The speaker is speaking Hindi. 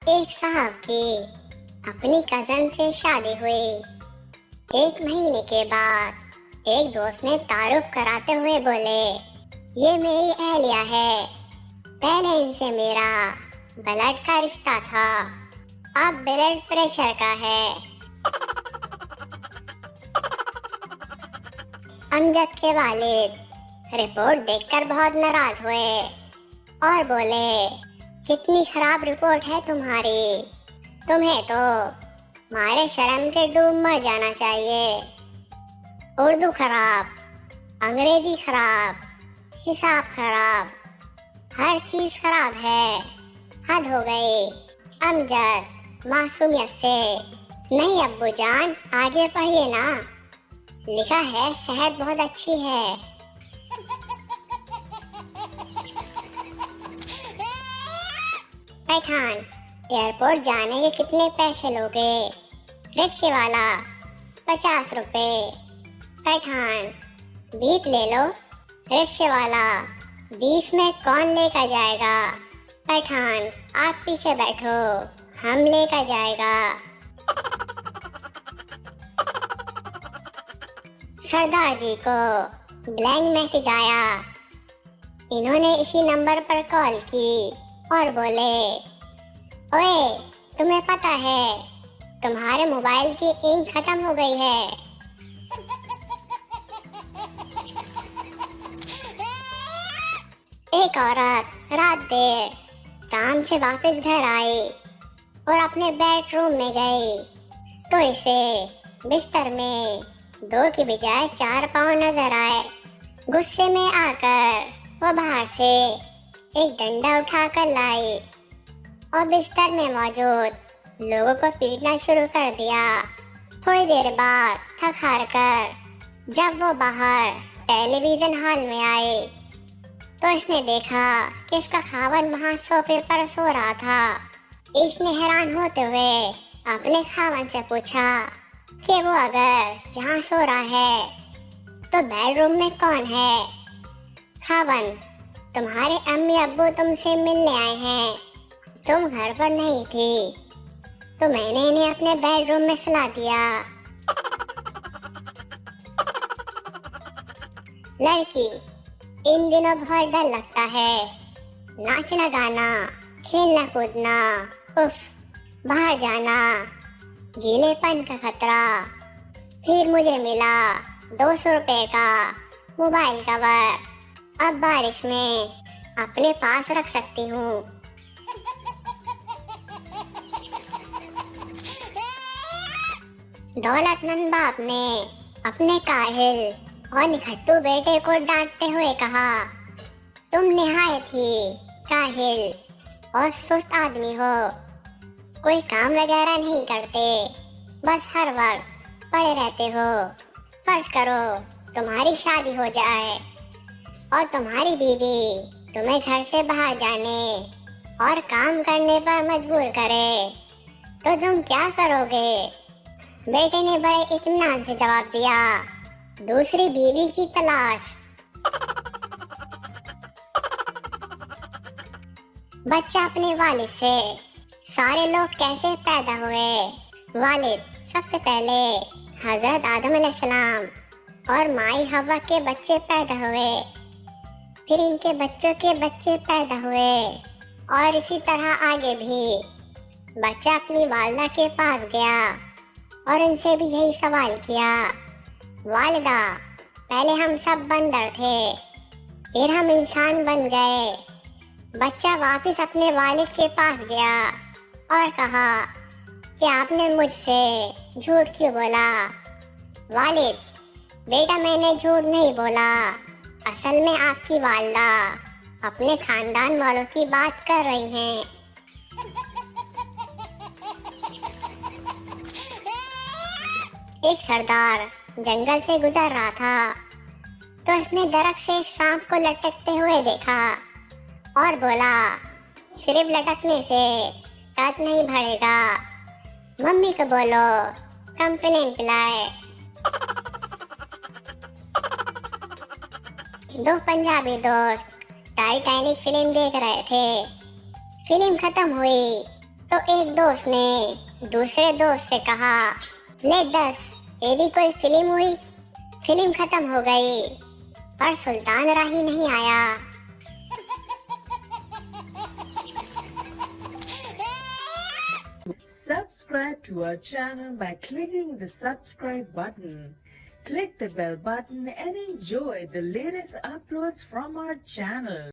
एक साहब की अपनी कजन से शादी हुई। 1 महीने के बाद एक दोस्त ने तारुफ कराते हुए बोले, ये मेरी अहलिया है। पहले इनसे मेरा ब्लड का रिश्ता था, अब ब्लड प्रेशर का है। अमजद के वालिद रिपोर्ट देखकर बहुत नाराज हुए और बोले, कितनी खराब रिपोर्ट है तुम्हारी। तुम्हें तो मारे शर्म के डूब मर जाना चाहिए। उर्दू खराब, अंग्रेजी खराब, हिसाब खराब, हर चीज खराब है। हद हो गई। अमजद मासूमियत से, नहीं अब्बू जान, आगे पढ़िए ना, लिखा है सेहत बहुत अच्छी है। पठान, एयरपोर्ट जाने के कितने पैसे लोगे? रिक्शे वाला, 50 रुपए। पठान, 20 ले लो। रिक्शे वाला, 20 में कौन लेकर जाएगा? पठान, आप पीछे बैठो, हम लेकर जाएगा। सरदार जी को ब्लैंक मैसेज आया। इन्होंने इसी नंबर पर कॉल की और बोले, ओए, तुम्हें पता है तुम्हारे मोबाइल की इंक खत्म हो गई है। एक औरत रात देर काम से वापस घर आई और अपने बेडरूम में गई तो इसे बिस्तर में 2 की बजाय 4 पाँव नजर आए। गुस्से में आकर वो बाहर से एक डंडा उठाकर लाई और बिस्तर में मौजूद लोगों को पीटना शुरू कर दिया। थोड़ी देर बाद थक हार कर जब वो बाहर टेलीविजन हॉल में आई तो इसने देखा कि इसका खावन वहां सोफे पर सो रहा था। इसने हैरान होते हुए अपने खावन से पूछा कि वो अगर यहाँ सो रहा है तो बेडरूम में कौन है? खावन, तुम्हारे अम्मी अब्बू तुमसे मिलने आए हैं। तुम घर पर नहीं थी तो मैंने इन्हें अपने बेडरूम में सुला दिया। लड़की, इन दिनों बहुत डर लगता है। नाचना गाना, खेलना कूदना, उफ, बाहर जाना, गीलेपन का खतरा। फिर मुझे मिला 200 रुपए का मोबाइल कवर। अब बारिश में अपने पास रख सकती हूँ। दौलतमंद बाप ने अपने काहिल और निखट्टू बेटे को डांटते हुए कहा, तुम निहायत ही काहिल और सुस्त आदमी हो। कोई काम वगैरह नहीं करते, बस हर वक्त पड़े रहते हो। फर्ज करो तुम्हारी शादी हो जाए और तुम्हारी बीवी तुम्हें घर से बाहर जाने और काम करने पर मजबूर करे तो तुम क्या करोगे? बेटे ने बड़े इत्मीनान से जवाब दिया, दूसरी बीवी की तलाश। बच्चा अपने वालिद से, सारे लोग कैसे पैदा हुए? वालिद, सबसे पहले हजरत आदम अलैहिस्सलाम और माई हवा के बच्चे पैदा हुए, फिर इनके बच्चों के बच्चे पैदा हुए और इसी तरह आगे भी। बच्चा अपनी वालिदा के पास गया और उनसे भी यही सवाल किया, वालिदा, पहले हम सब बंदर थे, फिर हम इंसान बन गए। बच्चा वापस अपने वालिद के पास गया और कहा कि आपने मुझसे झूठ क्यों बोला? वालिद, बेटा, मैंने झूठ नहीं बोला। असल में आपकी वालिदा अपने खानदान वालों की बात कर रही हैं। एक सरदार जंगल से गुजर रहा था तो उसने दरख्त से एक सांप को लटकते हुए देखा और बोला, सिर्फ लटकने से पेट नहीं भरेगा, मम्मी को बोलो कंप्लेन पिलाए। 2 पंजाबी दोस्त टाइटैनिक फिल्म देख रहे थे। फिल्म खत्म हुई तो एक दोस्त ने दूसरे दोस्त से कहा, ले 10, ये भी कोई फिल्म हुई। फिल्म खत्म हो गई पर सुल्तान राही नहीं आया। Subscribe to our channel by clicking the subscribe button. Click the bell button and enjoy the latest uploads from our channel.